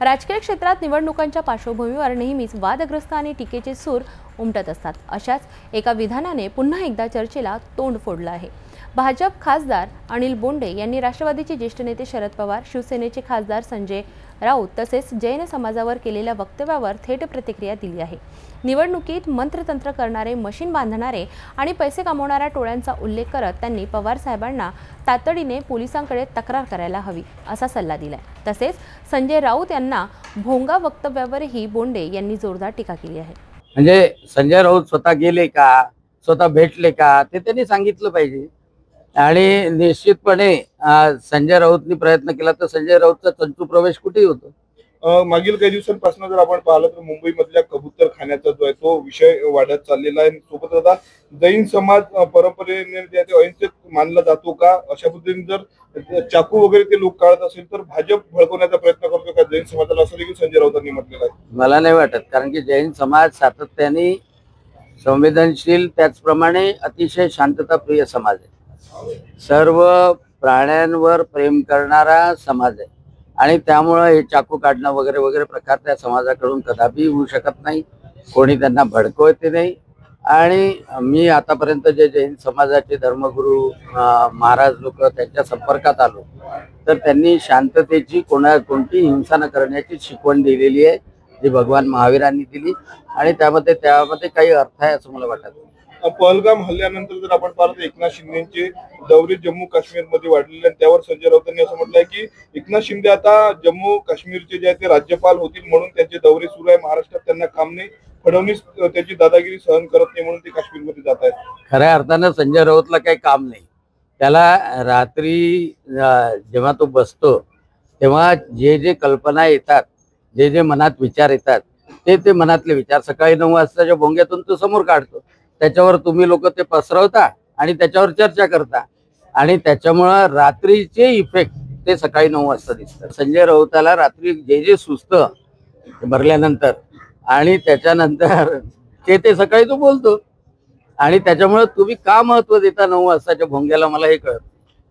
राजकीय क्षेत्रात निवडणुकांच्या पार्श्वभूमीवर नेहमीच वादग्रस्त आणि टीकेचे सूर उमटत असतात। अशाच एका विधानाने पुन्हा एकदा चर्चेला तोंड फोडलं आहे। भाजप खासदार अनिल बोंडे यांनी राष्ट्रवादीचे ज्येष्ठ नेते शरद पवार, शिवसेनेचे खासदार संजय राऊत तसेच जैन समाजावर केलेल्या वक्तव्यावर थेट प्रतिक्रिया दिली आहे। निवडणुकीत मंत्रतंत्र करणारे, मशीन बांधणारे आणि पैसे कमवणाऱ्या टोळ्यांचा उल्लेख करत त्यांनी पवार साहेबांना तातडीने पोलिसांकडे तक्रार करायला हवी असा सल्ला दिलाय। तसेच संजय राऊत यांना भोंगा वक्तव्यावरही बोंडे यांनी जोरदार टीका केली आहे। म्हणजे संजय राऊत स्वतः गेले का, स्वतः भेटले का, ते त्यांनी सांगितलं पाहिजे। आणि निश्चितपणे संजय राऊतनी प्रयत्न केला तर संजय राऊतचा तंतू प्रवेश कुठेही होतो। मागील काही दिवसांपासून जर आपण पाहिलं तर मुंबईमधल्या कबूतर खाण्याचा जो आहे तो विषय वाढत चाललेला आहे। सोबतच आता जैन समाज परंपरेने अहिंसक मानला जातो का, अशा पद्धतीने जर चाकू वगैरे ते लोक काढत असेल तर भाजप भडकवण्याचा प्रयत्न करतो का जैन समाजाला, असं देखील संजय राऊतांनी म्हटलेलं आहे। मला नाही वाटत, कारण की जैन समाज सातत्याने संवेदनशील, त्याचप्रमाणे अतिशय शांतताप्रिय समाज आहे। सर्व प्राण्यांवर प्रेम करणारा समाज आहे आणि त्यामुळे हे चाकू काढणं वगैरे वगैरे प्रकार त्या समाजाकडून कदापि होऊ शकत नाही। कोणी त्यांना भडकवते नाही। आणि मी आतापर्यंत जे जैन समाजाचे धर्मगुरू महाराज लोक त्यांच्या संपर्कात आलो तर त्यांनी शांततेची, कोणती हिंसा न करण्याची शिकवण दिलेली आहे, जी भगवान महावीरांनी दिली आणि त्यामध्ये काही अर्थ आहे असं मला वाटत। पहलगाम हल्ल्यानंतर जर आपण पाहिलं तर एकनाथ शिंदेचे दौरे जम्मू काश्मीर मध्ये वाढलेले आणि त्यावर संजय राऊतांनी असं म्हटलंय की एकनाथ शिंदे आता जम्मू काश्मीरचे जे ते राज्यपाल होतील म्हणून त्यांचे दौरे सुरू आहे। महाराष्ट्रात त्यांना काम नाही, फडणवीस त्याची दादागिरी सहन करत नाही म्हणून ते काश्मीरमध्ये जात आहेत। खऱ्या अर्थानं संजय राऊतला काही काम नाही। त्याला रात्री जेव्हा तो बसतो तेव्हा जे कल्पना येतात, जे मनात विचार येतात ते मनातले विचार सकाळी 9 वाजताच्या भोंग्यातून तो समोर काढतो। त्याच्यावर तुम्ही लोक ते पसरवता आणि त्याच्यावर चर्चा करता आणि त्याच्यामुळं रात्रीचे इफेक्ट ते सकाळी 9 वाजता दिसतात। संजय राऊताला रात्री जे सुचतं भरल्यानंतर आणि त्याच्यानंतर ते सकाळी तो बोलतो आणि त्याच्यामुळे तुम्ही का महत्व देता 9 वाजताच्या भोंग्याला, मला हे कळत।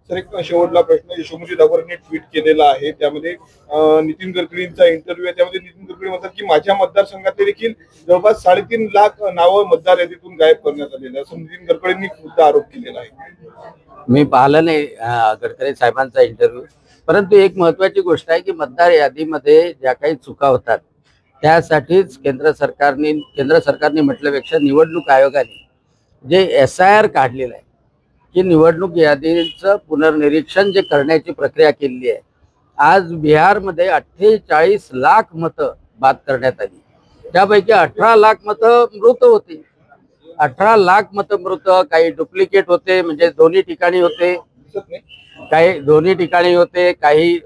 सर, एक शेवटला प्रश्न, यशोमती ठाकूरांनी ट्विट केलेला आहे, त्यामध्ये नितीन गडकरींचा इंटरव्ह्यू आहे। त्यामध्ये नितीन गडकरी म्हणतात की माझ्या मतदारसंघात देखील जवळपास 3.5 लाख नावं मतदार यादीतून गायब करण्यात आलेले, असं नितीन गडकरींनी सुद्धा आरोप केलेला आहे। मी पाहिलं नाही गडकरी साहेबांचा इंटरव्ह्यू, परंतु एक महत्वाची गोष्ट आहे की मतदार यादीमध्ये ज्या काही चुका होतात त्यासाठीच केंद्र सरकारने म्हटल्यापेक्षा निवडणूक आयोगाने जे SIR काढलेलं आहे की निवडणूक यादीचं पुनर्निरीक्षण जे करण्याची प्रक्रिया केलेली आहे। आज बिहारमध्ये 48 लाख मतं बाद करण्यात आली, त्यापैकी 18 लाख मतं मृत होती। 18 लाख मतं मृत, काही डुप्लिकेट होते, म्हणजे दोन्ही ठिकाणी होते, काही दोन्ही ठिकाणी होते, काही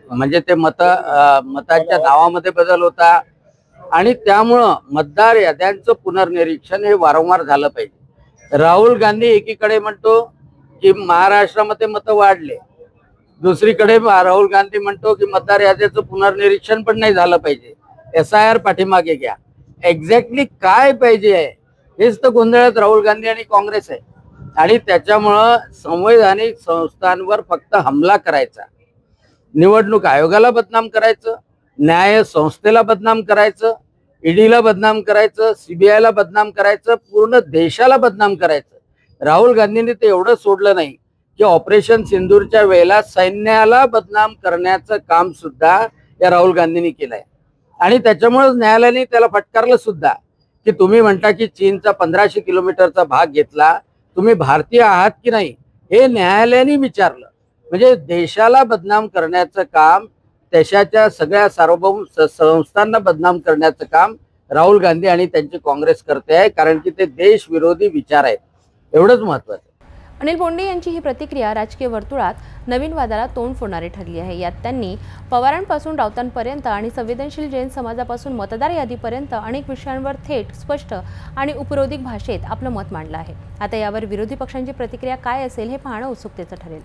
म्हणजे ते मतांच्या नावामध्ये बदल होता आणि त्यामुळं मतदार याद्यांचं पुनर्निरीक्षण हे वारंवार झालं पाहिजे। राहुल गांधी एकीकडे म्हणतो की महाराष्ट्रामध्ये मतं वाढले, दुसरीकडे राहुल गांधी म्हणतो की मतदार याद्याचं पुनर्निरीक्षण पण नाही झालं पाहिजे, SIR पाठीमागे घ्या। एक्झॅक्टली काय पाहिजे आहे हेच तर गोंधळात राहुल गांधी आणि काँग्रेस आहे आणि त्याच्यामुळं संवैधानिक संस्थांवर फक्त हमला करायचा, निवडणूक आयोगाला बदनाम करायचं, न्याय संस्थेला बदनाम करायचं, ईडीला बदनाम करायचं, CBIला बदनाम करायचं, पूर्ण देशाला बदनाम करायचं। राहुल गांधींनी ते एवढं सोडलं नाही की ऑपरेशन सिंदूरच्या वेळेला सैन्याला बदनाम करण्याचं काम सुद्धा या राहुल गांधींनी केलंय आणि त्याच्यामुळे न्यायालयाने त्याला फटकारलं सुद्धा की तुम्ही म्हणता की चीनचा 1500 किलोमीटरचा भाग घेतला, तुम्ही भारतीय आहात की नाही हे न्यायालयाने विचारलं। म्हणजे देशाला बदनाम करण्याचं काम, देशाच्या सगळ्या सार्वभौम संस्थांना बदनाम करण्याचं काम राहुल गांधी आणि त्यांची काँग्रेस करते आहे, कारण की ते देशविरोधी विचार आहेत, एवढंच महत्त्वाचं। अनिल बोंडे यांची ही प्रतिक्रिया राजकीय वर्तुळात नवीन वादाला तोंड फोडणारी ठरली आहे। यात त्यांनी पवारांपासून राऊतांपर्यंत आणि संवेदनशील जैन समाजापासून मतदार यादीपर्यंत अनेक विषयांवर थेट, स्पष्ट आणि उपरोधिक भाषेत आपलं मत मांडलं आहे। आता यावर विरोधी पक्षांची प्रतिक्रिया काय असेल हे पाहणं उत्सुकतेचं ठरेल।